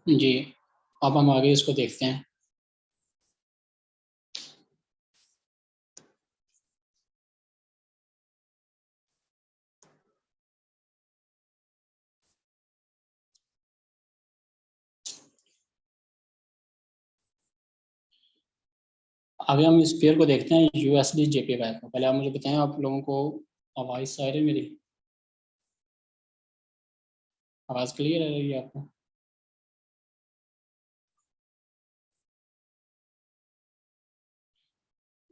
जी, अब हम आगे इसको देखते हैं। आगे हम इस पेयर को देखते हैं यूएसडी जेपीवाई को। पहले आप मुझे बताएं, आप लोगों को आवाज़ आ रही है मेरी? आवाज़ क्लियर आ रही है आपको?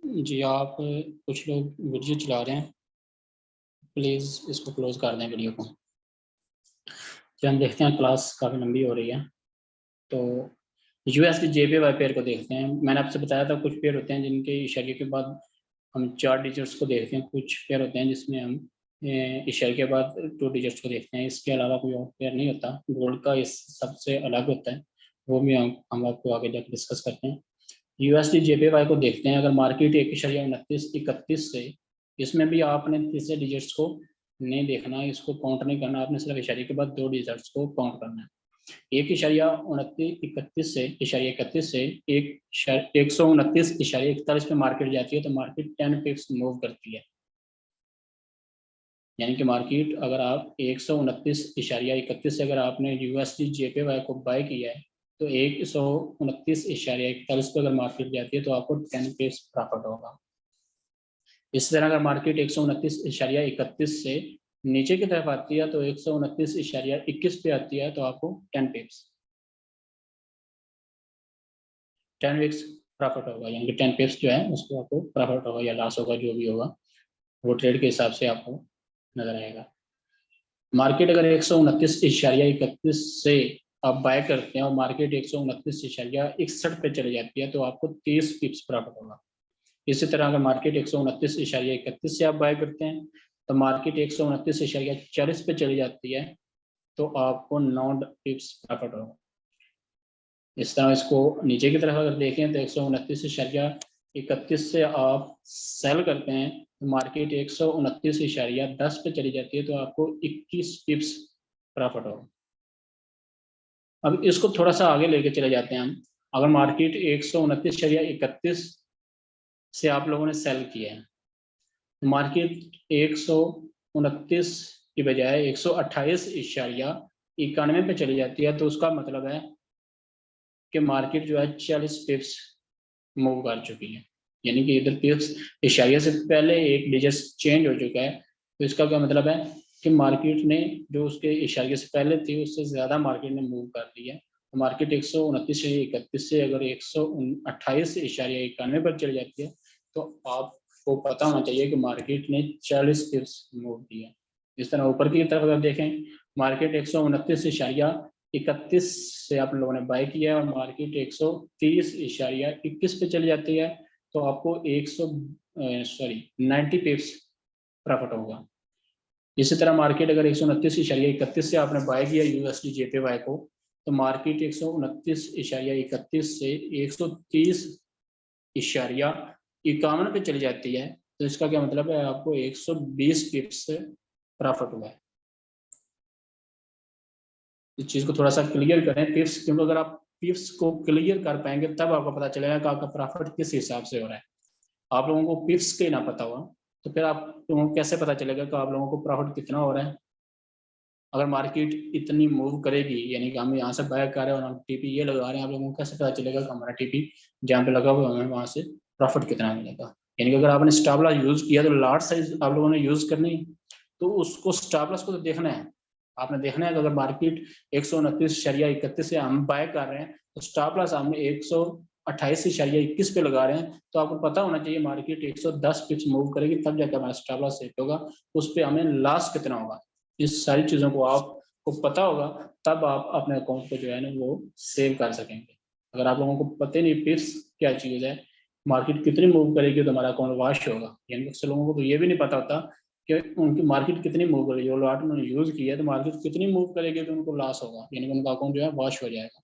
जी, आप कुछ लोग वीडियो चला रहे हैं, प्लीज़ इसको क्लोज कर दें वीडियो को। जो हम देखते हैं क्लास काफ़ी लंबी हो रही है, तो यूएसडी जेपीवाई पेयर को देखते हैं। मैंने आपसे बताया था कुछ पेयर होते हैं जिनके इशारे के बाद हम 4 डिजिट्स को देखते हैं, कुछ पेयर होते हैं जिसमें हम इशारे के बाद 2 डिजिट्स को देखते हैं। इसके अलावा कोई और पेयर नहीं होता। गोल्ड का इस सबसे अलग होता है, वो भी हम आपको आगे जाकर डिस्कस करते हैं। यूएसडी जेपीवाई को देखते हैं। अगर मार्केट 1.2931 से, इसमें भी आपने तीसरे डिजिट्स को नहीं देखना है, इसको काउंट नहीं करना, आपने सिर्फ इशारे के बाद 2 डिजिट्स को काउंट करना है। 1.2931 से एक 129.41 पे मार्केट जाती है, तो मार्केट 10 पिप्स मूव करती है। यानी कि मार्केट अगर आप 129.31 से अगर आपने यूएसडी जेपीवाई को बाय किया है, तो 129.41 पे अगर मार्केट जाती है तो आपको 10 पिप्स प्रॉफिट होगा। इस तरह अगर मार्केट 129.31 से नीचे की तरफ आती है, तो 129.21 पे आती है, तो आपको 10 पिप्स 10 पिप्स प्रॉफिट होगा। यानी कि 10 पिप्स जो है उसको आपको प्रॉफिट होगा या लॉस होगा, जो भी होगा वो ट्रेड के हिसाब से आपको नजर आएगा। मार्केट अगर 129.31 से आप बाय करते हैं और मार्केट 129.61 पे चली जाती है, तो आपको 30 पिप्स प्रॉफिट होगा। इसी तरह अगर मार्केट 129.31 से आप बाय करते हैं, तो मार्केट 129.40 पे चली जाती है, तो आपको 9 पिप्स प्रॉफिट होगा। इस तरह इसको नीचे की तरफ अगर देखें तो 129.31 से आप सेल करते हैं, तो मार्केट 129.10 पे चली जाती है, तो आपको 21 पिप्स प्रॉफिट होगा। अब इसको थोड़ा सा आगे लेके चले जाते हैं हम। अगर मार्केट 129.31 से आप लोगों ने सेल किया है, तो मार्केट 129 की बजाय 128.91 पे चली जाती है, तो उसका मतलब है कि मार्केट जो है 40 पिप्स मूव कर चुकी है। यानी कि इधर पिप्स इशारिया से पहले एक डिजिट चेंज हो चुका है। तो इसका क्या मतलब है कि मार्केट ने जो उसके इशारिये से पहले थी उससे ज़्यादा मार्केट ने मूव कर लिया है। तो मार्केट 129.31 से अगर 128.91 पर चली जाती है, तो आपको पता होना चाहिए कि मार्केट ने 40 पिप्स मूव किया है। इस तरह ऊपर की तरफ अगर देखें, मार्केट 129.31 से आप लोगों ने बाय किया और मार्केट 130.21 पे चली जाती है, तो आपको 90 पिप्स प्रॉफिट होगा। इसी तरह मार्केट अगर 129.31 से आपने बाय किया यूएसडी जेपीवाई को, तो मार्केट 129.31 से 130.51 पे चली जाती है, तो इसका क्या मतलब है, आपको 120 पिप्स से प्रॉफिट हुआ है। इस चीज को थोड़ा सा क्लियर करें पिप्स, क्योंकि अगर आप पिप्स को क्लियर कर पाएंगे तब आपको पता चलेगा कि आपका प्रॉफिट किस हिसाब से हो रहा है। आप लोगों को पिप्स के ना पता हुआ, तो फिर आप लोगों को कैसे पता चलेगा कि आप लोगों को प्रॉफिट कितना हो रहा है। अगर मार्केट इतनी मूव करेगी, यानी कि हम यहाँ से बाय कर रहे हैं और हम टीपी ये लगा रहे हैं, आप लोगों को कैसे पता चलेगा कि हमारा टीपी जहाँ पे लगा हुआ है हमें वहां से प्रॉफिट कितना मिलेगा। यानी कि अगर आपने स्टॉप लॉस यूज किया तो लार्ज साइज आप लोगों ने यूज करनी है, तो उसको स्टॉप लॉस को तो देखना है। आपने देखना है कि अगर मार्केट 129.31 से हम बाय कर रहे हैं, तो स्टॉप लॉस हमने 128.21 पे लगा रहे हैं, तो आपको पता होना चाहिए मार्केट 110 पिप्स मूव करेगी तब जाकर हमारा स्टॉप लॉस सेट होगा, उस पर हमें लॉस कितना होगा। इस सारी चीज़ों को आपको पता होगा, तब आप अपने अकाउंट को जो है ना वो सेव कर सकेंगे। अगर आप लोगों को पता नहीं पिप्स क्या चीज़ है, मार्केट कितनी मूव करेगी तो हमारा अकाउंट वॉश होगा। यानी अक्सर लोगों को तो ये भी नहीं पता होता कि उनकी मार्केट कितनी मूव करेगी। जो लॉट उन्होंने यूज़ किया है तो मार्केट कितनी मूव करेगी तो उनको लॉस होगा, यानी कि उनका अकाउंट जो है वॉश हो जाएगा।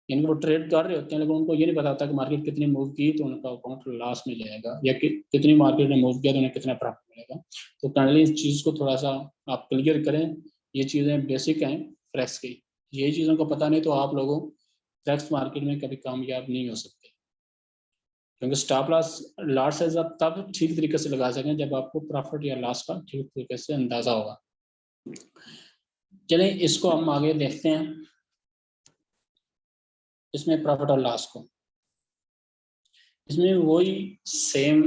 यानी वो ट्रेड कर रहे होते हैं लेकिन उनको ये नहीं पता होता कि मार्केट कितनी मूव की तो उनका अकाउंट लॉस में जाएगा, या कितनी मार्केट ने मूव किया तो उन्हें कितना प्रॉफिट मिलेगा। तो काइंडली इस चीज़ को थोड़ा सा आप क्लियर करें। ये चीज़ें बेसिक हैं फ्रेक्स की। ये चीज़ों को पता नहीं तो आप लोगों फॉरेक्स मार्केट में कभी कामयाब नहीं हो सकते, क्योंकि स्टॉप लॉस लॉट साइज आप तब ठीक तरीके से लगा सकें जब आपको प्रॉफिट या लॉस का ठीक तरीके से अंदाजा होगा। चलें इसको हम आगे देखते हैं, इसमें प्रॉफिट और लॉस को। इसमें वही सेम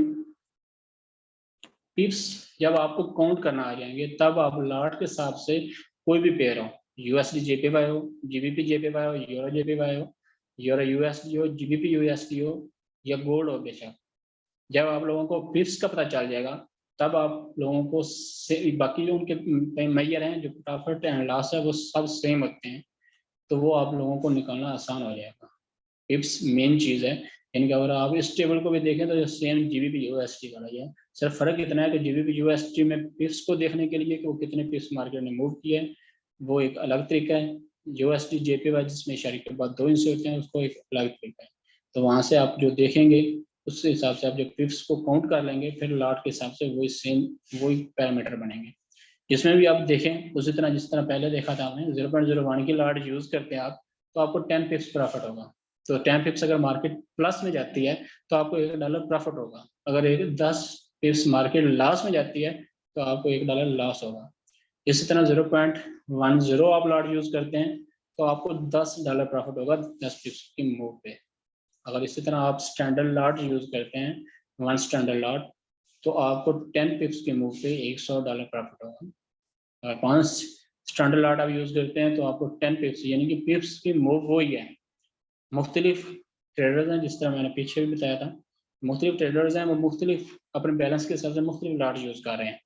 पिप्स जब आपको काउंट करना आ जाएंगे तब आप लॉट के हिसाब से कोई भी पेयर हो, यूएसडी जेपीवाई हो, जीबीपी जेपीवाई हो, यूरो जेपीवाई हो, यूरो यूएसडी हो, जीबीपी यूएसडी हो या गोल्ड हो, बेशक जब आप लोगों को पिप्स का पता चल जाएगा तब आप लोगों को बाकी जो उनके मैयर हैं जो प्रॉफिट एंड लॉस है वो सब सेम होते हैं, तो वो आप लोगों को निकालना आसान हो जाएगा। पिप्स मेन चीज़ है, यानी कि अगर आप इस टेबल को भी देखें तो सेम जीबीपी यूएसटी वाला ही है, सिर्फ फर्क इतना है कि जीबीपी यूएसटी में पिप्स को देखने के लिए कि वो कितने पिप्स मार्केट ने मूव किए हैं वो एक अलग तरीका है, यूएसटी जेपीवाई जिसमें इशारे के बाद 2 इंच होते हैं उसको एक अलग तरीका है। तो वहाँ से आप जो देखेंगे उस हिसाब से आप जो पिप्स को काउंट कर लेंगे फिर लॉट के हिसाब से वही सेम वही पैरामीटर बनेंगे। जिसमें भी आप देखें उसी तरह जिस तरह पहले देखा था हमने 0.01 की लॉट यूज करते हैं आप तो आपको 10 पिप्स प्रॉफिट होगा। तो 10 पिप्स अगर मार्केट प्लस में जाती है तो आपको $1 प्रॉफिट होगा, अगर 10 पिप्स मार्केट लॉस में जाती है तो आपको $1 लॉस होगा। इसी तरह 0.10 आप लॉट यूज करते हैं तो आपको $10 प्रॉफिट होगा 10 पिप्स की मूव पे। अगर इसी तरह आप स्टैंडर्ड लॉट यूज करते हैं 1 स्टैंडर्ड लॉट तो आपको 10 पिप्स की मूव पे $100 प्रॉफिट होगा। अगर 5 स्टैंडर्ड लॉट आप यूज करते हैं तो आपको 10 पिप्स यानी कि पिप्स की मूव वो ही है। मुख्तलिफ ट्रेडर्स हैं जिस तरह मैंने पीछे भी बताया था, मुख्तलिफ ट्रेडर्स हैं वो मुख्तलिफ अपने बैलेंस के हिसाब से मुख्तलिफ लॉट यूज कर रहे हैं,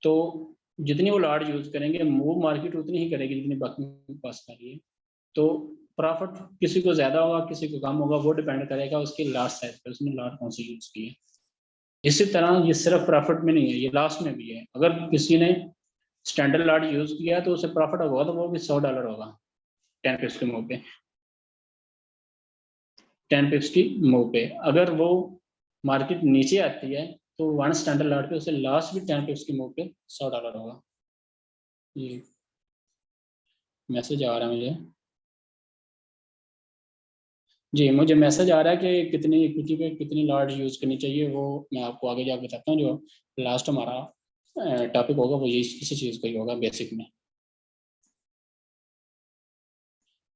तो जितनी वो लॉट यूज करेंगे मूव मार्केट उतनी ही करेगी जितनी बाकी पास कर रही है। तो प्रॉफिट किसी को ज्यादा होगा किसी को कम होगा वो डिपेंड करेगा उसकी लॉट साइज पर, उसने लॉट कौन सी यूज की है। इसी तरह ये सिर्फ प्रॉफिट में नहीं है, ये लॉस में भी है। अगर किसी ने स्टैंडर्ड लॉट यूज किया तो उसे प्रॉफिट होगा तो वो भी $100 होगा 10 पिप्स के मूव पे, 10 पिप्स की मूव पे। अगर वो मार्केट नीचे आती है तो 1 स्टैंडर्ड लॉट पे उसे लॉस भी 10 पिप्स की मूव पे $100 होगा। ये मैसेज आ रहा है मुझे, जी मुझे मैसेज आ रहा है कि कितनी इक्विटी पे कितनी लॉट यूज करनी चाहिए, वो मैं आपको आगे जाकर बताता हूँ। जो लास्ट हमारा टॉपिक होगा वो ये इसी चीज़ का ही होगा बेसिक में।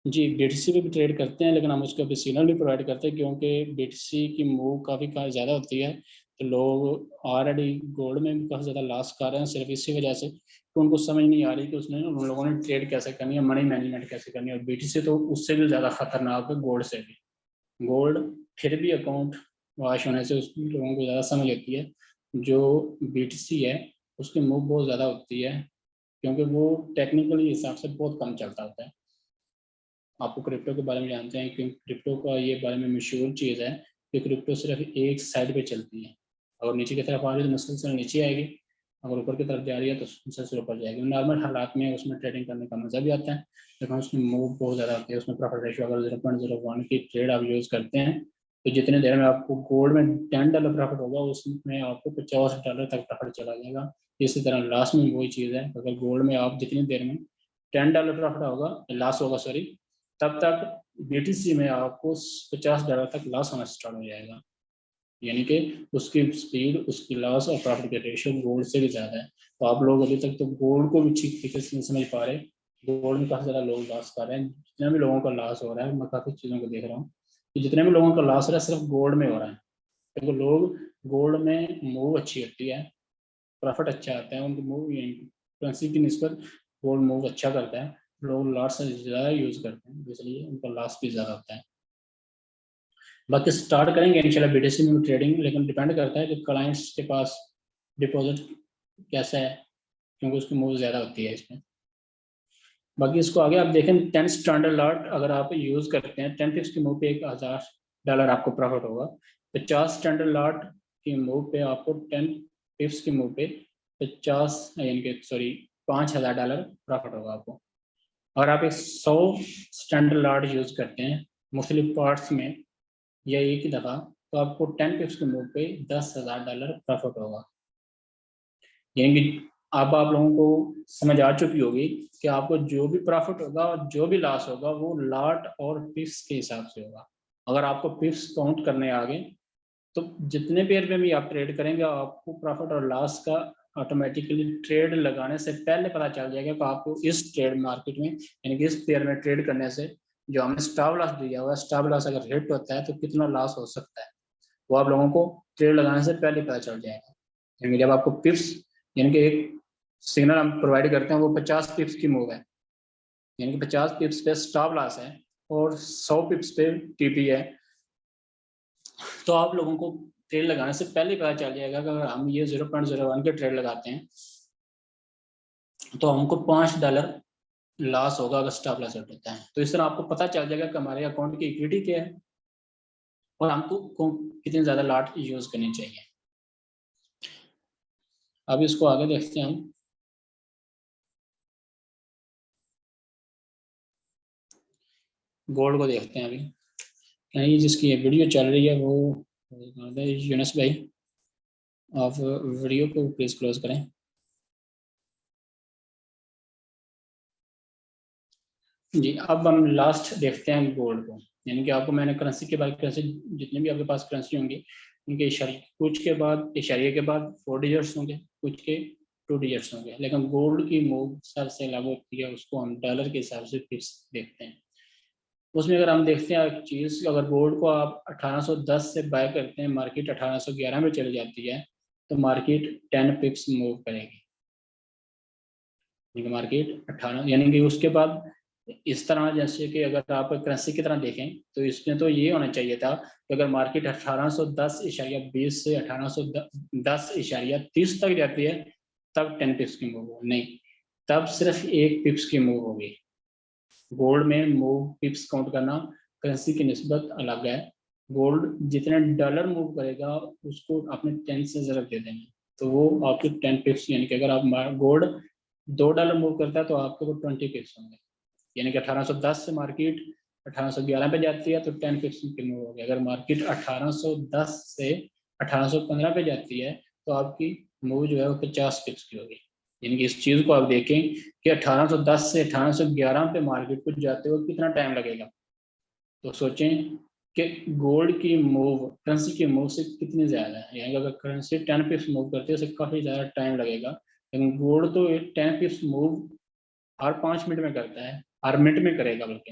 जी बीटीसी पे भी ट्रेड करते हैं लेकिन हम उसको अभी सिग्नल भी प्रोवाइड करते हैं क्योंकि बीटीसी की मूव काफ़ी ज़्यादा होती है, तो लोग ऑलरेडी गोल्ड में भी काफ़ी ज़्यादा लॉस कर रहे हैं सिर्फ इसी वजह से कि उनको समझ नहीं आ रही कि उसने उन लोगों ने ट्रेड कैसे करनी है, मनी मैनेजमेंट कैसे करनी है। और बीटीसी तो उससे भी ज़्यादा खतरनाक है गोल्ड से भी। गोल्ड फिर भी अकाउंट वॉश होने से उस लोगों को ज़्यादा समझ आती है, जो बीटीसी है उसकी मूव बहुत ज़्यादा होती है क्योंकि वो टेक्निकली हिसाब से बहुत कम चलता होता है। आपको क्रिप्टो के बारे में जानते हैं कि क्रिप्टो का ये बारे में मशहूर चीज़ है कि क्रिप्टो सिर्फ एक साइड पे चलती है, अगर नीचे की तरफ आ रही है तो मुश्किल से नीचे आएगी, अगर ऊपर की तरफ जा रही है तो मुश्किल ऊपर जाएगी। नॉर्मल हालात में उसमें ट्रेडिंग करने का मजा भी आता है लेकिन उसकी मूव बहुत ज़्यादा आती है। उसमें प्रॉफिट रेशियो अगर 0.01 की ट्रेड आप यूज़ करते हैं तो जितने देर में आपको गोल्ड में $10 प्रॉफिट होगा उसमें आपको $50 तक प्रॉफिट चला जाएगा। इसी तरह लास्ट में वही चीज़ है, अगर गोल्ड में आप जितनी देर में $10 प्रॉफिट होगा लॉस होगा सॉरी, तब तक बीटीसी में आपको $50 तक लॉस होना स्टार्ट हो जाएगा। यानी कि उसकी स्पीड उसकी लॉस और प्रॉफिट का रेशियो गोल्ड से भी ज़्यादा है। तो आप लोग अभी तक तो गोल्ड को भी ठीक तरीके से नहीं समझ पा रहे, गोल्ड में काफ़ी ज़्यादा लोग लॉस कर रहे हैं। जितने भी लोगों का लॉस हो रहा है मैं काफ़ी चीज़ों को देख रहा हूँ कि जितने भी लोगों का लॉस हो रहा है सिर्फ गोल्ड में हो रहा है, क्योंकि लोग गोल्ड में मूव अच्छी होती है, प्रॉफिट अच्छा आता है उनकी मूव करेंसी की निस्बत गोल्ड मूव अच्छा करता है, लोग लॉट से ज़्यादा यूज़ करते हैं इसलिए उनका लॉस भी ज़्यादा होता है। बाकी स्टार्ट करेंगे इंशाल्लाह बीटीसी में ट्रेडिंग, लेकिन डिपेंड करता है कि क्लाइंट्स के पास डिपॉजिट कैसा है क्योंकि उसकी मूव ज़्यादा होती है इसमें। बाकी इसको आगे आप देखें 10 स्टैंडर्ड लॉट अगर आप यूज़ करते हैं 10 पिप्स की मूव पे $1000 आपको प्रॉफिट होगा। 50 स्टैंडर्ड लॉट की मूव पे आपको 10 पिप्स की मूव पे 50 यानी कि सॉरी $5000 प्रॉफिट होगा आपको। अगर आप एक 100 स्टैंडर्ड लॉट यूज़ करते हैं मुख्तलिफ पार्ट्स में या एक ही दफ़ा तो आपको 10 पिप्स के मूव पे $10,000 प्रॉफिट होगा। यानी कि अब आप लोगों को समझ आ चुकी होगी कि आपको जो भी प्रॉफिट होगा और जो भी लॉस होगा वो लॉट और पिप्स के हिसाब से होगा। अगर आपको पिप्स काउंट करने आ गए तो जितने पेयर में भी आप ट्रेड करेंगे आपको प्रॉफिट और लॉस का ऑटोमेटिकली ट्रेड लगाने से पहले पता चल जाएगा कि आपको इस ट्रेड मार्केट में यानी कि इस पेयर में ट्रेड करने से जो हमें स्टॉप लॉस दिया हुआ है, स्टॉप लॉस अगर हिट होता है तो कितना लॉस हो सकता है, वो आप लोगों को ट्रेड लगाने से पहले पता चल जाएगा। यानी जब आपको पिप्स यानी कि एक सिग्नल हम प्रोवाइड करते हैं वो 50 पिप्स की मूव है, यानी कि 50 पिप्स पे स्टॉप लॉस है और 100 पिप्स पे टीपी है, तो आप लोगों को ट्रेड लगाने से पहले पता चल जाएगा कि अगर हम ये 0.01 के ट्रेड लगाते हैं तो हमको $5 लॉस होगा अगर स्टॉप लॉस हिट होता है। तो इस तरह आपको पता चल जाएगा कि हमारे अकाउंट की इक्विटी क्या है और हमको कितनी ज्यादा लॉट यूज करनी चाहिए। अब इसको आगे देखते हैं हम। गोल्ड को देखते हैं अभी। कहीं जिसकी ये वीडियो चल रही है वो यूनस भाई, आप वीडियो को प्लीज क्लोज करें। जी, अब हम लास्ट देखते हैं गोल्ड को। यानी कि आपको मैंने करेंसी के बाद करेंसी जितने भी आपके पास करेंसी होंगी उनके इशारे कुछ के बाद इशारे के बाद 4 डिजिट्स होंगे, कुछ के 2 डिजिट्स होंगे, लेकिन गोल्ड की मूव सबसे लागू होती है उसको हम डॉलर के हिसाब से फिक्स देखते हैं। उसमें अगर हम देखते हैं एक चीज़, अगर गोल्ड को आप 1810 से बाय करते हैं, मार्केट 1811 में चली जाती है तो मार्केट 10 पिप्स मूव करेगी। मार्केट 18 यानी कि उसके बाद इस तरह, जैसे कि अगर आप करेंसी की तरह देखें तो इसमें तो ये होना चाहिए था कि अगर मार्केट 1810.20 से 1810.30 तक जाती है तब 10 पिप्स की मूव हो, नहीं, तब सिर्फ 1 पिप्स की मूव होगी। गोल्ड में मूव पिप्स काउंट करना करेंसी की निस्बत अलग है। गोल्ड जितने डॉलर मूव करेगा उसको आपने 10 से ज़रा दे देना, तो वो आपके 10 पिप्स, यानी कि अगर आप गोल्ड $2 मूव करता है तो आपके वो 20 पिप्स होंगे। यानी कि 1810 से मार्केट 1811 पे जाती है तो 10 पिप्स की मूव होगी। अगर मार्केट 1810 से 1815 पे जाती है तो आपकी मूव जो है वो 50 पिप्स की होगी। यानी कि इस चीज़ को आप देखें कि 1810 से 1811 पे मार्केट को जाते हुए कितना टाइम लगेगा, तो सोचें कि गोल्ड की मूव करेंसी की मूव से कितनी ज़्यादा है। यानी अगर करेंसी 10 पिप्स मूव करती है उससे काफ़ी ज़्यादा टाइम लगेगा, लेकिन गोल्ड तो 10 पिप्स मूव हर 5 मिनट में करता है, हर मिनट में करेगा बल्कि।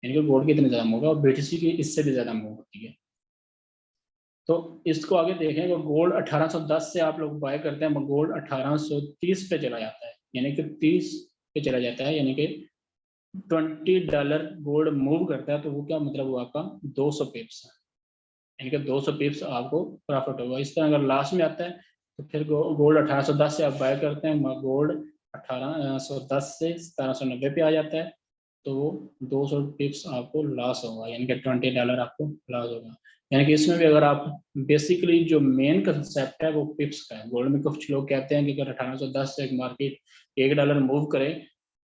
यानी कि गोल्ड की इतनी ज़्यादा मूव है और बीटीसी की इससे भी ज़्यादा मूव होती है। तो इसको आगे देखें तो गोल्ड 1810 से आप लोग बाय करते हैं, गोल्ड 1830 पे चला जाता है, यानी कि 30 पे चला जाता है, यानी कि $20 गोल्ड मूव करता है तो वो क्या मतलब हुआ आपका 200 पिप्स, यानी कि 200 पिप्स आपको प्रॉफिट होगा। इस तरह अगर लास्ट में आता है तो फिर गोल्ड 1810 से आप बाय करते हैं, गोल्ड 1810 से 1790 पे आ जाता है तो 200 पिप्स आपको लॉस होगा, यानी कि $20 आपको लॉस होगा। यानी कि इसमें भी अगर आप बेसिकली जो मेन कंसेप्ट है वो पिप्स का है। गोल्ड में कुछ लोग कहते हैं कि अगर 1810 से एक मार्केट $1 मूव करे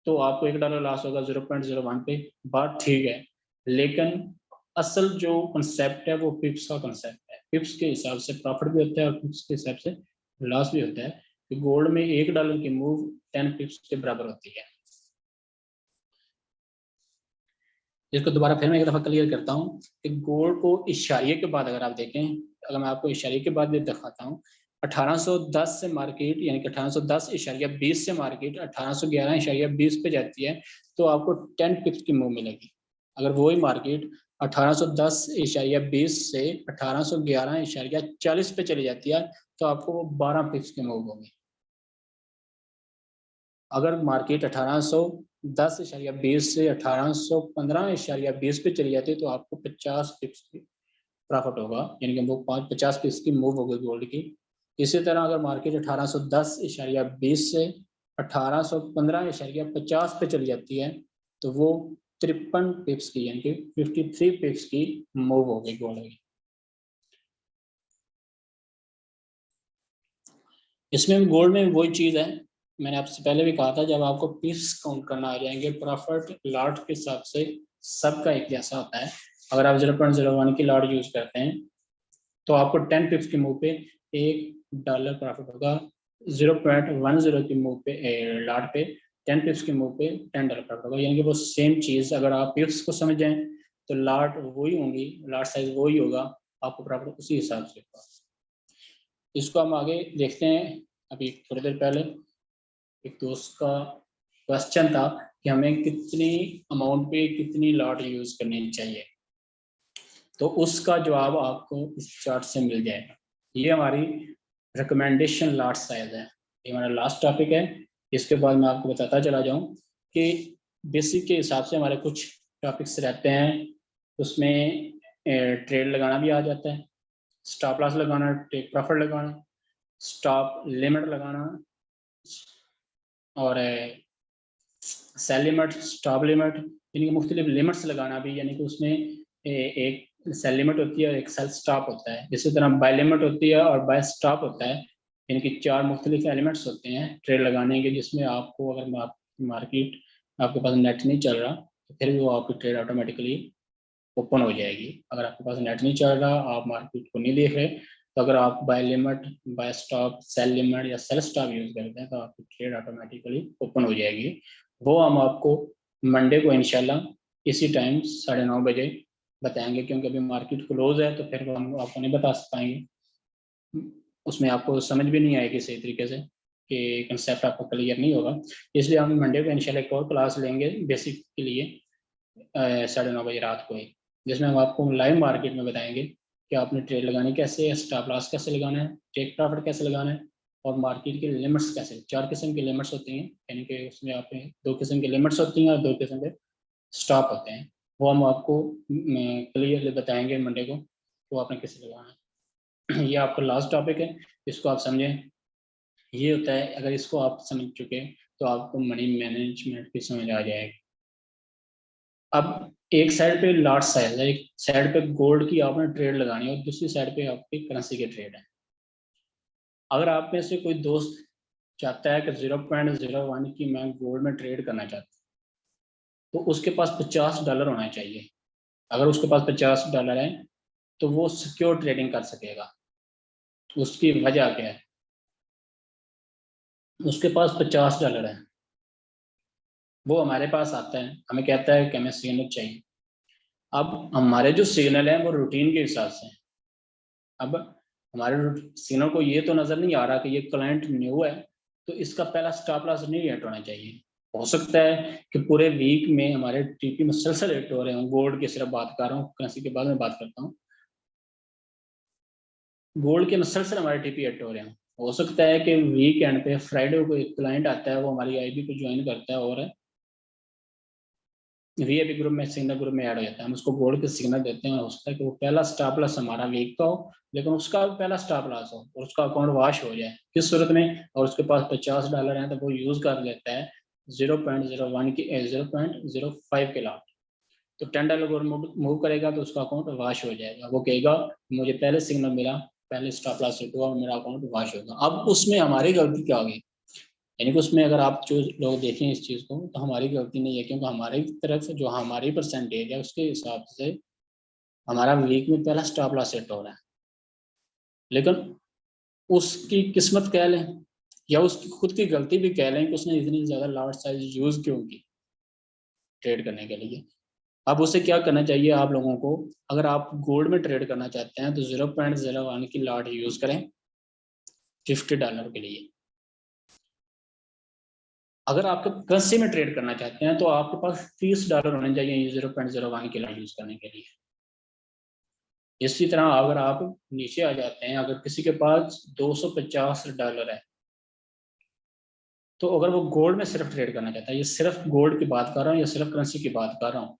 तो आपको $1 लॉस होगा 0.01 पे, बात ठीक है, लेकिन असल जो कंसेप्ट है वो पिप्स का कंसेप्ट है। पिप्स के हिसाब से प्रॉफिट भी होता है और पिप्स के हिसाब से लॉस भी होता है। कि गोल्ड में $1 की मूव 10 पिप्स के बराबर होती है। इसको दोबारा फिर मैं एक दफ़ा क्लियर करता हूँ कि गोल्ड को इशारिये के बाद अगर आप देखें, अगर मैं आपको इशारिये के बाद भी दिखाता हूँ, 1810 से मार्केट यानी कि 1810.20 से मार्केट 1811.20 पे जाती है तो आपको 10 पिप्स की मूव मिलेगी। अगर वही मार्केट 1810.20 से 1811.40 पे चली जाती है तो आपको वो 12 पिप्स की मूव होगी। अगर मार्केट 1810.20 से 1815.20 पे चली जाती है तो आपको 50 पिप्स की प्रॉफिट होगा, यानी कि वो 50 पिप्स की मूव होगी गोल्ड की। इसी तरह अगर मार्केट 1810.20 से 1815.50 पे चली जाती है तो वो 53 पिप्स की यानी कि 53 पिप्स की मूव होगी गोल्ड की। इसमें गोल्ड में वही चीज़ है, मैंने आपसे पहले भी कहा था, जब आपको पिप्स काउंट करना आ जाएंगे प्रॉफिट लॉट के हिसाब से सबका एक जैसा होता है। अगर आप 0.01 की लॉट यूज करते हैं तो आपको 10 पिप्स की मूव पे $1 प्रॉफिट होगा, 0.10 की मूव पे लाट पे 10 पिप्स की मूव पे $10 प्रॉफिट होगा। यानी कि वो सेम चीज़ अगर आप पिप्स को समझ जाएं तो लाट वही होंगी, लाट साइज वही होगा, आपको प्रॉफिट उसी हिसाब से होगा। इसको हम आगे देखते हैं। अभी थोड़ी देर पहले एक दोस्त का क्वेश्चन था कि हमें कितनी अमाउंट पे कितनी लॉट यूज करनी चाहिए, तो उसका जवाब आपको इस चार्ट से मिल जाएगा। ये हमारी रिकमेंडेशन लॉट साइज है, ये हमारा लास्ट टॉपिक है। इसके बाद मैं आपको बताता चला जाऊं कि बेसिक के हिसाब से हमारे कुछ टॉपिक्स रहते हैं, उसमें ट्रेड लगाना भी आ जाता है, स्टॉप लॉस लगाना, टेक प्रॉफिट लगाना, स्टॉप लिमिट लगाना और सेल लिमिट, स्टॉप लिमिट, यानी कि मुख्तलिफ लिमिट्स लगाना भी, यानी कि उसमें एक सेल लिमिट होती है और एक सेल स्टॉप होता है। इसी तरह बाय लिमिट होती है और बाय स्टॉप होता है, यानी कि 4 मुख्तलिफ एलिमेंट्स होते हैं ट्रेड लगाने के, जिसमें आपको अगर मार्केट आपके पास नेट नहीं चल रहा तो फिर भी वो आपकी ट्रेड ऑटोमेटिकली ओपन हो जाएगी। अगर आपके पास नेट नहीं चल रहा, आप मार्केट को नहीं देख रहे, तो अगर आप buy limit, buy stop, sell limit या सेल स्टॉप यूज करते हैं तो आपकी ट्रेड ऑटोमेटिकली ओपन हो जाएगी। वो हम आपको मंडे को इंशाल्लाह इसी टाइम 9:30 बजे बताएंगे, क्योंकि अभी मार्केट क्लोज है तो फिर हम आपको नहीं बता पाएंगे, उसमें आपको समझ भी नहीं आएगी सही तरीके से, कि कंसेप्ट आपको क्लियर नहीं होगा। इसलिए हम मंडे को इंशाल्लाह एक और क्लास लेंगे बेसिक के लिए 9:30 बजे रात को ही, जिसमें हम आपको लाइव मार्केट में बताएंगे कि आपने ट्रेड लगानी कैसे है, स्टॉप लॉस कैसे लगाना है, टेक प्रॉफिट कैसे लगाना है, और मार्केट की लिमिट्स कैसे। 4 किस्म की लिमिट्स होती हैं, यानी कि उसमें आप 2 किस्म की लिमिट्स होती हैं और 2 किस्म के स्टॉप होते हैं। वो हम आपको क्लियरली बताएंगे मंडे को, तो आपने कैसे लगाना है। ये आपका लास्ट टॉपिक है, इसको आप समझें। ये होता है, अगर इसको आप समझ चुके तो आपको मनी मैनेजमेंट भी समझ आ जाएगी। अब एक साइड पे लॉट साइज है, एक साइड पे गोल्ड की आपने ट्रेड लगानी है और दूसरी साइड पे आपकी करेंसी के ट्रेड है। अगर आप में से कोई दोस्त चाहता है कि 0.01 की मैं गोल्ड में ट्रेड करना चाहता हूँ, तो उसके पास $50 होना चाहिए। अगर उसके पास $50 है तो वो सिक्योर ट्रेडिंग कर सकेगा। उसकी वजह क्या है? उसके पास $50 है, वो हमारे पास आता है, हमें कहता है कि हमें सिग्नल चाहिए। अब हमारे जो सिग्नल है वो रूटीन के हिसाब से हैं। अब हमारे सिग्नल को ये तो नजर नहीं आ रहा कि ये क्लाइंट न्यू है, तो इसका पहला स्टॉप लॉस नहीं हिट होना चाहिए। हो सकता है कि पूरे वीक में हमारे टीपी मुसलसल हिट हो रहे हैं। गोल्ड की सिर्फ बात कर रहा हूँ, करेंसी के बाद में बात करता हूँ। गोल्ड के मुसलसल हमारे टीपी हिट हो रहे हैं। हो सकता है कि वीक एंड पे फ्राइडे को एक क्लाइंट आता है, वो हमारी आईबी को ज्वाइन करता है और वीआईपी ग्रुप में, सिग्नल ग्रुप में ऐड हो जाता है। हम उसको गोल्ड के सिग्नल देते हैं। हो सकता है कि वो पहला स्टॉप लॉस हमारा वीक का हो, लेकिन उसका पहला स्टॉप लॉस हो और उसका अकाउंट वॉश हो जाए। किस सूरत में? और उसके पास $50 हैं तो वो यूज कर लेता है 0.01 की 0.05 के लाभ। तो $10 मूव करेगा तो उसका अकाउंट वॉश हो जाएगा। वो कहेगा मुझे पहले सिग्नल मिला, पहले स्टॉप लॉस हिट हुआ और मेरा अकाउंट वॉश होगा। अब उसमें हमारी गलती क्या होगी? यानी कि उसमें अगर आप जो लोग देखें इस चीज़ को, तो हमारी गलती नहीं है, क्योंकि हमारी तरफ से जो हमारी परसेंटेज है उसके हिसाब से हमारा वीक में पहला स्टॉप लॉस सेट हो रहा है। लेकिन उसकी किस्मत कह लें या उसकी खुद की गलती भी कह लें कि उसने इतनी ज़्यादा लार्ज साइज यूज़ क्यों की ट्रेड करने के लिए। अब उसे क्या करना चाहिए आप लोगों को? अगर आप गोल्ड में ट्रेड करना चाहते हैं तो 0.01 की लॉट यूज़ करें $50 के लिए। अगर आप करेंसी में ट्रेड करना चाहते हैं तो आपके पास $30 होने चाहिए 0.01 की लॉट यूज करने के लिए। इसी तरह अगर आप नीचे आ जाते हैं, अगर किसी के पास $250 है, तो अगर वो गोल्ड में सिर्फ ट्रेड करना चाहता है, ये सिर्फ गोल्ड की बात कर रहा हूँ या सिर्फ करेंसी की बात कर रहा हूँ,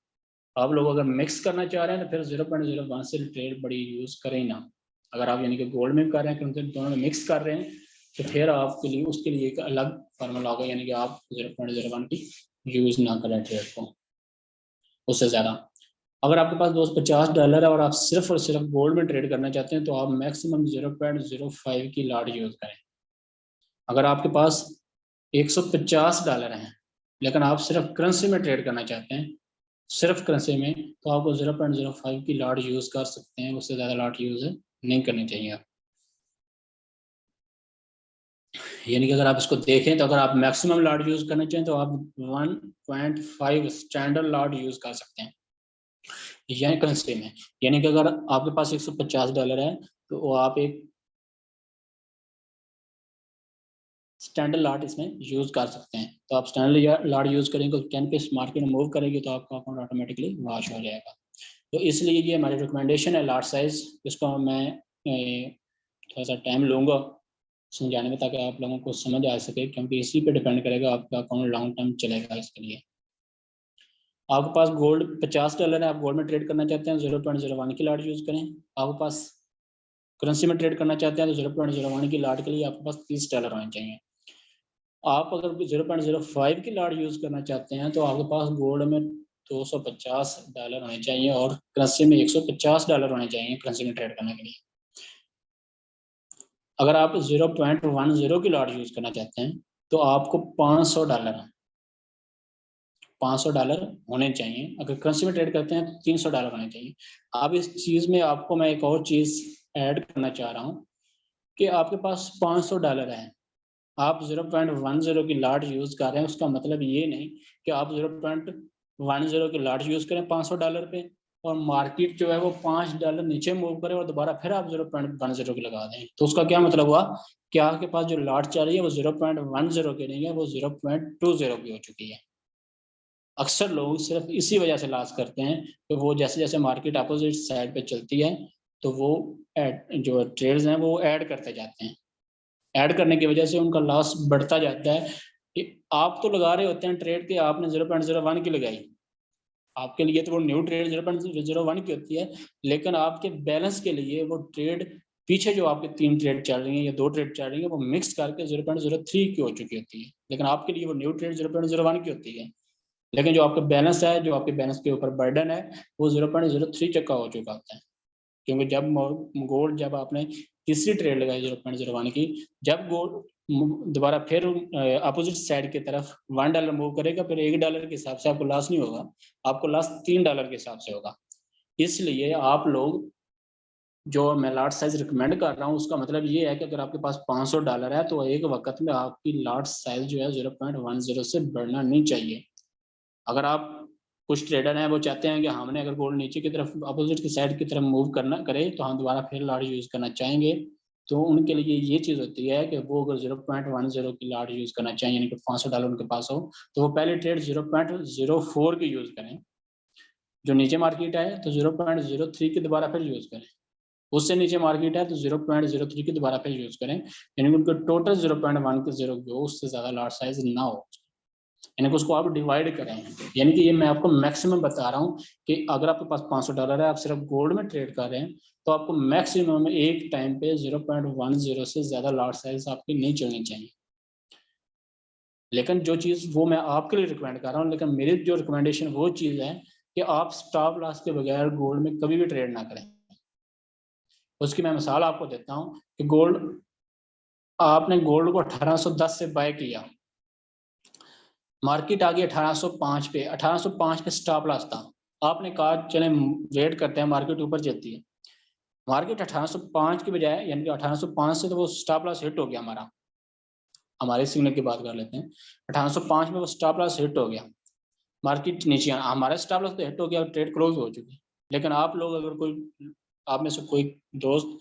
आप लोग अगर मिक्स करना चाह रहे हैं तो फिर 0.01 से ट्रेड बड़ी यूज करें ना। अगर आप यानी कि गोल्ड में कर रहे हैं, करेंसी दोनों में मिक्स कर रहे हैं, तो फिर आपके लिए उसके लिए एक अलग फार्मूला होगा, यानी कि आप 0.01 की यूज ना करें ट्रेड को उससे ज्यादा। अगर आपके पास $250 है और आप सिर्फ और सिर्फ गोल्ड में ट्रेड करना चाहते हैं तो आप मैक्सिमम 0.05 की लॉट यूज करें। अगर आपके पास $150 हैं लेकिन आप सिर्फ करेंसी में ट्रेड करना चाहते हैं, सिर्फ करेंसी में, तो आपको 0.05 की लॉट यूज कर सकते हैं, उससे ज्यादा लॉट यूज नहीं करनी चाहिए। यानी कि अगर आप इसको देखें तो अगर आप मैक्सिमम लॉट यूज करना चाहें तो आप 1.5 स्टैंडर्ड लॉट यूज कर सकते हैं यह करेंसी में। यानी कि अगर आपके पास $150 है तो आप एक स्टैंडर्ड लॉट इसमें यूज कर सकते हैं। तो आप स्टैंडर्ड लॉट यूज करेंगे तो 10 पे मार्केट मूव करेगी तो आपका अकाउंट ऑटोमेटिकली वॉश हो जाएगा। तो इसलिए ये हमारी रिकमेंडेशन है लॉट साइज, इसको मैं थोड़ा सा टाइम लूंगा समझाने में ताकि आप लोगों को समझ आ सके, क्योंकि इसी पे डिपेंड करेगा आपका अकाउंट लॉन्ग टर्म चलेगा। इसके लिए आपके पास गोल्ड $50 है, आप गोल्ड में ट्रेड करना चाहते हैं 0.01 की लॉट यूज करें। आपके पास करेंसी में ट्रेड करना चाहते हैं तो 0.01 की लॉट के लिए आपके पास $30 होने चाहिए। आप अगर 0.05 की लॉट यूज करना चाहते हैं तो आपके पास गोल्ड में $250 होने चाहिए और करेंसी में $150 होने चाहिए करेंसी में ट्रेड करने के लिए। अगर आप 0.10 की लॉट यूज करना चाहते हैं तो आपको $500 होने चाहिए। अगर करेंसी में ट्रेड करते हैं तो $300 होने चाहिए। अब इस चीज में आपको मैं एक और चीज ऐड करना चाह रहा हूँ कि आपके पास $500 है, आप 0.10 की लॉट यूज कर रहे हैं, उसका मतलब ये नहीं कि आप 0.10 की लॉट यूज करें $500 पे और मार्केट जो है वो $5 नीचे मूव करे और दोबारा फिर आप 0.10 की लगा दें। तो उसका क्या मतलब हुआ कि आपके पास जो लॉट चल रही है वो 0.10 की नहीं है, वो 0.20 की हो चुकी है। अक्सर लोग सिर्फ इसी वजह से लॉस करते हैं कि वो जैसे जैसे मार्केट अपोजिट साइड पे चलती है तो वो जो ट्रेड्स हैं वो ऐड करते जाते हैं। ऐड करने की वजह से उनका लॉस बढ़ता जाता है कि आप तो लगा रहे होते हैं ट्रेड के, आपने 0.01 की लगाई, आपके लिए तो वो न्यू ट्रेड 0.01 की होती है, लेकिन आपके बैलेंस के लिए वो ट्रेड पीछे जो आपके 3 ट्रेड चल रही हैं या 2 ट्रेड चल रही हैं वो मिक्स करके 0.03 की हो चुकी होती है, लेकिन आपके लिए वो न्यू ट्रेड 0.01 की होती है। लेकिन जो आपका बैलेंस है, जो आपके बैलेंस के ऊपर बर्डन है, वो 0.03 का हो चुका होता है। क्योंकि जब आपने तीसरी ट्रेड लगाई 0.01 की, जब गोल्ड दोबारा फिर अपोजिट साइड की तरफ $1 मूव करेगा, फिर $1 के हिसाब से आपको लॉस नहीं होगा, आपको लॉस $3 के हिसाब से होगा। इसलिए आप लोग जो मैं लॉट साइज रिकमेंड कर रहा हूँ उसका मतलब ये है कि अगर आपके पास $500 है तो एक वक्त में आपकी लॉट साइज जो है 0.10 से बढ़ना नहीं चाहिए। अगर आप कुछ ट्रेडर हैं वो चाहते हैं कि हमने अगर गोल्ड नीचे की तरफ अपोजिट की साइड की तरफ मूव करना करे तो हम दोबारा फिर लॉट यूज करना चाहेंगे, तो उनके लिए ये चीज होती है कि वो अगर 0.10 की लॉट यूज करना चाहिए यानी कि $500 उनके पास हो तो वो पहले ट्रेड 0.04 की यूज करें। जो नीचे मार्केट है तो 0.03 की दोबारा फिर यूज करें, उससे नीचे मार्केट है तो 0.03 की दोबारा फिर यूज करें, यानी कि उनको टोटल 0.10 की हो, उससे ज्यादा लॉट साइज ना हो, यानी कि उसको आप डिवाइड करें। यानी कि ये मैं आपको मैक्सिमम बता रहा हूँ कि अगर आपके पास $500 है, आप सिर्फ गोल्ड में ट्रेड कर रहे हैं तो आपको मैक्सिमम एक टाइम पे 0.10 से ज्यादा लॉट साइज आपकी नहीं चलनी चाहिए। लेकिन जो चीज़ वो मैं आपके लिए रिकमेंड कर रहा हूँ, लेकिन मेरी जो रिकमेंडेशन वो चीज़ है कि आप स्टॉप लॉस के बगैर गोल्ड में कभी भी ट्रेड ना करें। उसकी मैं मिसाल आपको देता हूँ कि आपने गोल्ड को 1810 से बाय किया, मार्केट आ गई 1805 पे, 1805 पे स्टॉप लॉस था, आपने कहा चले वेट करते हैं मार्केट ऊपर चलती है, मार्केट 1805 की बजाय यानी कि 1805 से तो वो स्टॉप लॉस हिट हो गया हमारे सिग्नल की बात कर लेते हैं, 1805 में वो स्टॉप लॉस हिट हो गया, मार्केट नीचे हमारा स्टॉप लॉस तो हिट हो गया, ट्रेड क्लोज हो चुकी। लेकिन आप लोग अगर कोई आप में से कोई दोस्त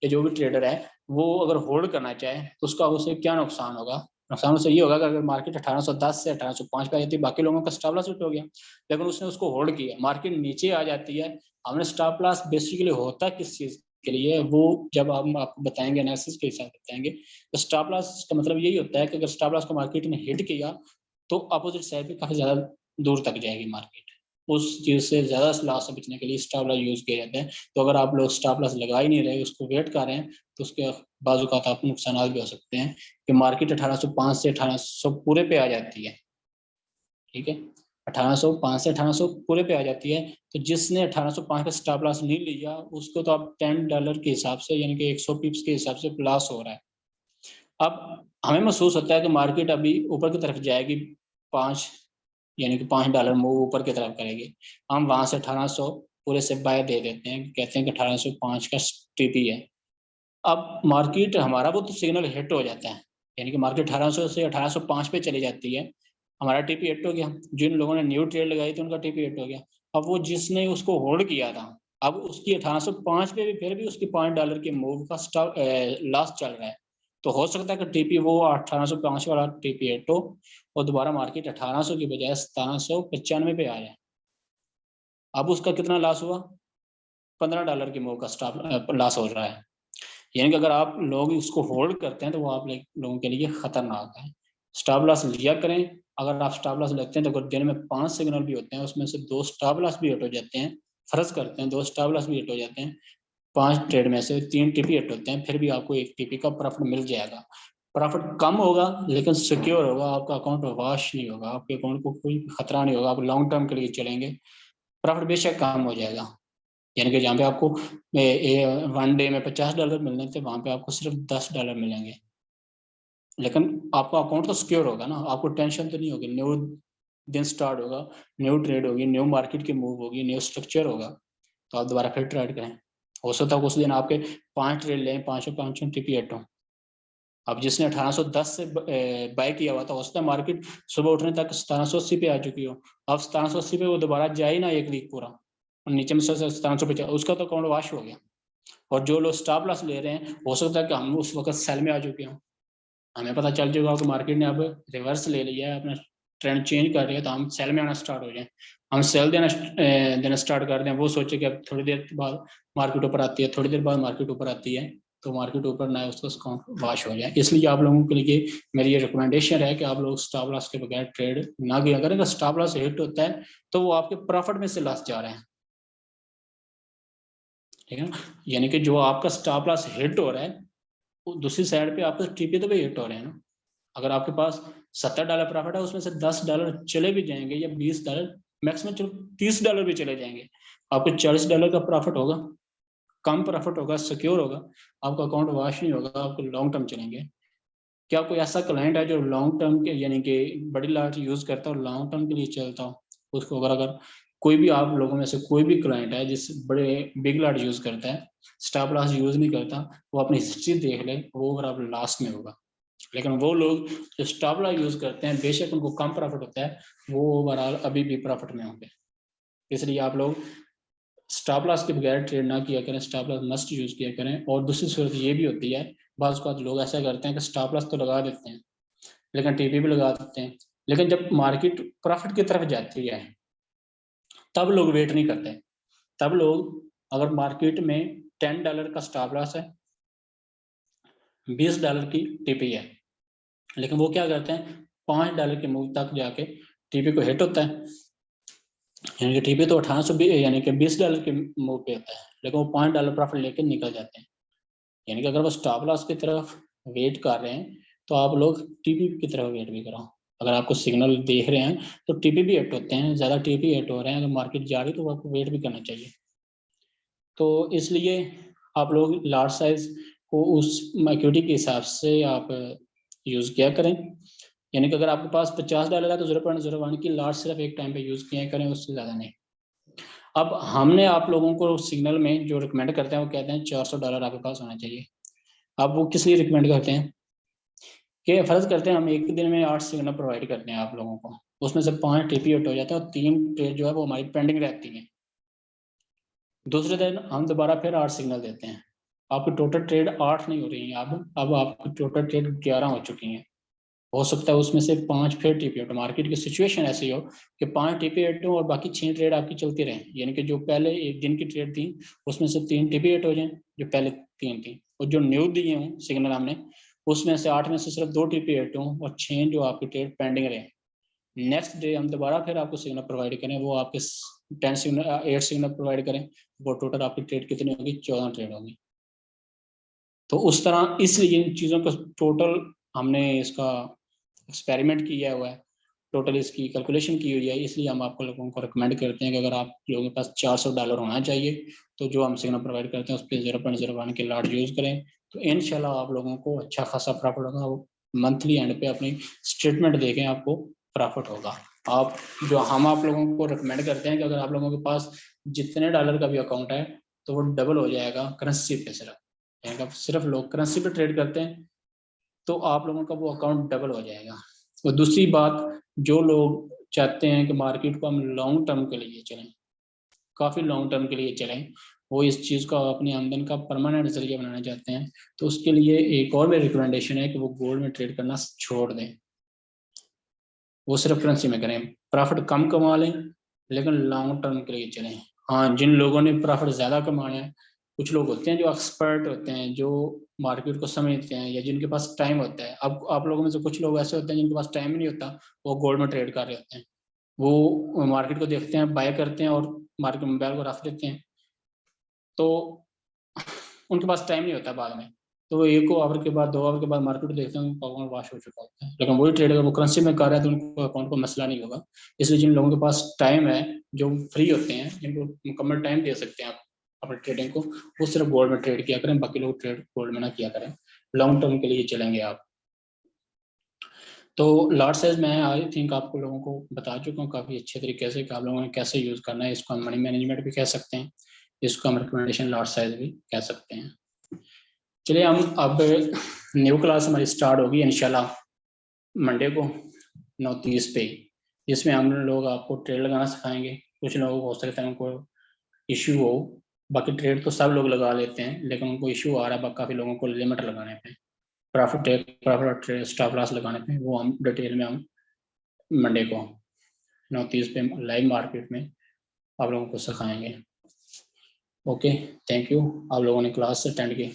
या जो भी ट्रेडर है वो अगर होल्ड करना चाहे तो उसका उसे क्या नुकसान होगा? नुकसान उसे ये होगा कि अगर मार्केट 1810 से 1805 पे आ जाती है, बाकी लोगों का स्टॉप लॉस हिट हो गया, लेकिन उसने उसको होल्ड किया, मार्केट नीचे आ जाती है। हमने स्टॉप लॉस बेसिकली होता किस चीज के लिए, वो जब हम आपको बताएंगे, एनालिसिस के हिसाब से बताएंगे। तो स्टॉप लॉस का मतलब यही होता है कि अगर स्टॉप लॉस को मार्केट ने हिट किया तो अपोजिट साइड पे काफी ज्यादा दूर तक जाएगी मार्केट, उस चीज से ज्यादा लॉस से बचने के लिए स्टॉप लॉस यूज किए जाते हैं। तो अगर आप लोग स्टॉप लॉस लगा ही नहीं रहे, उसको वेट कर रहे हैं, तो उसके बाजू का आपको नुकसान भी हो सकते हैं कि मार्केट 1805 से 1800 पूरे पे आ जाती है, ठीक है, 1805 से 1800 पूरे पे आ जाती है, तो जिसने 1805 का स्टॉप लॉस नहीं लिया उसको तो अब $10 के हिसाब से यानी कि 100 पिप्स के हिसाब से लॉस हो रहा है। अब हमें महसूस होता है कि मार्केट अभी ऊपर की तरफ जाएगी, 5 यानी कि $5 मूव ऊपर की तरफ करेगी, हम वहां से 1800 पूरे से बाय दे देते हैं, कहते हैं कि 1805 का टीपी है। अब मार्केट हमारा वो तो सिग्नल हिट हो जाता है, यानी कि मार्केट 1800 से 1805 पे चली जाती है, हमारा टीपी हिट हो गया। जिन लोगों ने न्यू ट्रेड लगाई थी उनका टीपी हिट हो गया। अब वो जिसने उसको होल्ड किया था, अब उसकी 1805 पे भी फिर भी उसकी $5 के मूव का लॉस चल रहा है। तो हो सकता है कि टीपी वो 1805 वाला टीपी हिट हो और दोबारा मार्केट 1800 की बजाय 1795 पे आ जाए। अब उसका कितना लॉस हुआ? $15 के मूव का स्टॉप लॉस हो रहा है। यानी कि अगर आप लोग इसको होल्ड करते हैं तो वो आप लोगों के लिए खतरनाक है। स्टॉप लॉस लिया करें। अगर आप स्टॉप लॉस लगते हैं तो अगर दिन में 5 सिग्नल भी होते हैं उसमें से 2 स्टॉप लॉस भी हिट हो जाते हैं, फर्ज करते हैं 2 स्टॉप लॉस भी हिट हो जाते हैं, 5 ट्रेड में से 3 टीपी हिट होते हैं, फिर भी आपको 1 टीपी का प्रॉफिट मिल जाएगा। प्रॉफिट कम होगा लेकिन सिक्योर होगा, आपका अकाउंट वॉश नहीं होगा, आपके अकाउंट को कोई खतरा नहीं होगा, आप लॉन्ग टर्म के लिए चलेंगे। प्रॉफिट बेशक कम हो जाएगा, यानी कि जहाँ पे आपको 1 डे में $50 मिलने थे वहां पे आपको सिर्फ $10 मिलेंगे, लेकिन आपका अकाउंट तो सिक्योर होगा ना, आपको टेंशन तो नहीं होगी। न्यू दिन स्टार्ट होगा, न्यू ट्रेड होगी, न्यू मार्केट की मूव होगी, न्यू स्ट्रक्चर होगा, तो आप दोबारा फिर ट्रेड करें। हो सकता है उस दिन आपके 5 ट्रेड लें, 5 टीपी एट हो। अब जिसने 1810 से बाय किया हुआ था उसने मार्केट सुबह उठने तक 1780 पे आ चुकी हो, अब 1780 पे वो दोबारा जाए ना एक वीक पूरा, और नीचे में 1700 पे उसका तो अकाउंट वॉश हो गया। और जो लोग स्टॉप लॉस ले रहे हैं हो सकता है कि हम उस वक्त सेल में आ चुके हों, हमें पता चल चुका कि मार्केट ने अब रिवर्स ले लिया है, अपना ट्रेंड चेंज कर रही है, तो हम सेल में आना स्टार्ट हो जाए। हम सेल देना स्टार्ट कर दें, वो सोचे कि अब थोड़ी देर बाद मार्केट ऊपर आती है, थोड़ी देर बाद मार्केट ऊपर आती है, तो मार्केट ऊपर ना उसका अकाउंट वॉश हो जाए। इसलिए आप लोगों के लिए मेरी ये रिकमेंडेशन है कि आप लोग स्टॉप लॉस के बगैर ट्रेड ना किया करें। अगर स्टॉप लॉस हिट होता है तो वो आपके प्रॉफिट में से लॉस जा रहे हैं, ठीक है ना। यानी कि जो आपका स्टॉप लॉस हिट हो रहा है दूसरी साइड पे आपके टीपी तो भी हिट हो रहे हैं ना। अगर आपके पास $70 प्रॉफिट है उसमें से $10 चले भी जाएंगे या $20, मैक्सिमम चलो $30 भी चले जाएंगे, आपको $40 का प्रॉफिट होगा, कम प्रॉफिट होगा, सिक्योर होगा, आपका अकाउंट वॉश नहीं होगा, आपको लॉन्ग टर्म चलेंगे। क्या कोई ऐसा क्लाइंट है जो लॉन्ग टर्म के यानी कि बड़ी लाट यूज करता है और लॉन्ग टर्म के लिए चलता हो? उसको अगर कोई भी आप लोगों में से कोई भी क्लाइंट है जिस बड़े बिग लाट यूज करता है, स्टॉप लॉस यूज नहीं करता, वो अपनी हिस्ट्री देख ले, वो ओवरऑल लास्ट में होगा। लेकिन वो लोग जो स्टॉप लॉस यूज करते हैं बेशक उनको कम प्रॉफिट होता है, वो ओवरऑल अभी भी प्रॉफिट में होंगे। इसलिए आप लोग स्टॉप लॉस के बगैर ट्रेड ना किया करें, स्टॉप लॉस मस्ट यूज किया करें। और दूसरी सूरत ये भी होती है, बाज़ लोग ऐसा करते हैं कि स्टॉप लॉस तो लगा देते हैं लेकिन टीपी भी लगा देते हैं, लेकिन जब मार्केट प्रॉफिट की तरफ जाती है तब लोग वेट नहीं करते। तब लोग अगर मार्केट में $10 का स्टॉप लॉस है, $20 की टीपी है, लेकिन वो क्या करते हैं $5 के मूव तक जाके टीपी को हिट होता है, यानी कि टीपी तो 1820 यानी कि $20 के मूव पे होता है, लेकिन वो $5 प्रॉफिट लेके निकल जाते हैं। यानी कि अगर वो स्टॉप लॉस की तरफ वेट कर रहे हैं तो आप लोग टीपी की तरफ वेट भी करो। अगर आपको सिग्नल देख रहे हैं तो टीपी भी हिट होते हैं, ज़्यादा टीपी हिट हो रहे हैं, अगर मार्केट जा रही है तो आपको वेट भी करना चाहिए। तो इसलिए आप लोग लार्ज साइज को उस इक्विटी के हिसाब से आप यूज़ किया करें। यानी कि अगर आपके पास $50 है तो 0.01 की लार्ज सिर्फ एक टाइम पे यूज़ किया करें, उससे ज़्यादा नहीं। अब हमने आप लोगों को सिग्नल में जो रिकमेंड करते हैं वो कहते हैं $400 आपके पास होना चाहिए। आप वो किस लिए रिकमेंड करते हैं कि फर्ज करते हैं हम एक दिन में 8 सिग्नल प्रोवाइड करते हैं आप लोगों को, उसमें से 5 टीपी हिट हो जाते हैं और 3 ट्रेड जो है वो हमारी पेंडिंग रहती हैं। दूसरे दिन हम दोबारा फिर 8 सिग्नल देते हैं, आपकी टोटल ट्रेड 8 नहीं हो रही है, अब आपकी टोटल ट्रेड 11 हो चुकी हैं। हो सकता है उसमें से 5 फिर टीपी हिट, मार्केट की सिचुएशन ऐसी हो कि 5 टीपी हिट हो और बाकी 6 ट्रेड आपकी चलती रहे, यानी कि जो पहले एक दिन की ट्रेड थी उसमें से 3 टीपी हिट हो जाए जो पहले 3 थी, और जो न्यू दिए हों सिग्नल हमने उसमें से 8 में से सिर्फ 2 टीपी हिट हों और 6 जो आपकी ट्रेड पेंडिंग रहे। नेक्स्ट डे हम दोबारा फिर आपको सिग्नल प्रोवाइड करें, वो आपके 10 सिग्नल 8 सिग्नल प्रोवाइड करें, वो टोटल आपकी ट्रेड कितनी होगी? 14 ट्रेड होगी। तो उस तरह इसलिए इन चीज़ों का टोटल हमने इसका एक्सपेरिमेंट किया हुआ है, टोटल इसकी कैलकुलेशन की हुई है, इसलिए हम आपको लोगों को रिकमेंड करते हैं कि अगर आप लोगों के पास $400 होना चाहिए तो जो हम सिग्नल प्रोवाइड करते हैं उस पर 0.01 के लाट यूज़ करें, तो इंशाल्लाह आप लोगों को अच्छा खासा प्रॉफिट होगा। मंथली एंड पे अपनी स्टेटमेंट देखें आपको प्रॉफिट होगा। आप जो हम आप लोगों को रिकमेंड करते हैं कि अगर आप लोगों के पास जितने डॉलर का भी अकाउंट है तो वो डबल हो जाएगा करेंसी पे, सिर्फ लोग करेंसी पे ट्रेड करते हैं तो आप लोगों का वो अकाउंट डबल हो जाएगा। और दूसरी बात, जो लोग चाहते हैं कि मार्केट को हम लॉन्ग टर्म के लिए चलें, काफ़ी लॉन्ग टर्म के लिए चलें, वो इस चीज़ का अपनी आमदन का परमानेंट जरिया बनाना चाहते हैं, तो उसके लिए एक और मेरी रिकमेंडेशन है कि वो गोल्ड में ट्रेड करना छोड़ दें, वो सिर्फ करेंसी में करें। प्रॉफिट कम कमा लें लेकिन लॉन्ग टर्म के लिए चलें। हाँ, जिन लोगों ने प्रॉफिट ज़्यादा कमाना है, कुछ लोग होते हैं जो एक्सपर्ट होते हैं, जो मार्केट को समझते हैं, या जिनके पास टाइम होता है। अब आप लोगों में से कुछ लोग ऐसे होते हैं जिनके पास टाइम ही नहीं होता, वो गोल्ड में ट्रेड कर रहे होते हैं। वो मार्केट को देखते हैं, बाय करते हैं और मार्केट मोबाइल को रख देते हैं, तो उनके पास टाइम नहीं होता बाद में। तो वो 1 आवर के बाद 2 आवर के बाद मार्केट देखते हैं, अकाउंट वॉश हो चुका होता है। लेकिन वही ट्रेड अगर वो करेंसी में कर रहे हैं तो उनको अकाउंट को मसला नहीं होगा। इसलिए जिन लोगों के पास टाइम है, जो फ्री होते हैं, जिनको मुकम्मल टाइम दे सकते हैं आप अपने ट्रेडिंग को, वो सिर्फ गोल्ड में ट्रेड किया करें, बाकी लोग ट्रेड गोल्ड में ना किया करें। लॉन्ग टर्म के लिए चलेंगे आप। तो लॉट साइज मैं आई थिंक आपको लोगों को बता चुका हूँ काफ़ी अच्छे तरीके से कि आप लोगों ने कैसे यूज़ करना है। इसको हम मनी मैनेजमेंट भी कह सकते हैं, इसको हम रिकमेंडेशन लॉट साइज भी कह सकते हैं। चलिए, हम अब न्यू क्लास हमारी स्टार्ट होगी इंशाल्लाह मंडे को 9:30 पे, जिसमें हम लोग आपको ट्रेड लगाना सिखाएंगे। कुछ लोगों को हो सकता है उनको इशू हो, बाकी ट्रेड तो सब लोग लगा लेते हैं, लेकिन उनको इशू आ रहा है काफ़ी लोगों को लिमिट लगाने पे, प्रॉफिट स्टॉप लॉस लगाने पे। वो हम डिटेल में हम मंडे को 9:30 पे लाइव मार्केट में आप लोगों को सिखाएंगे। ओके, थैंक यू आप लोगों ने क्लास अटेंड की।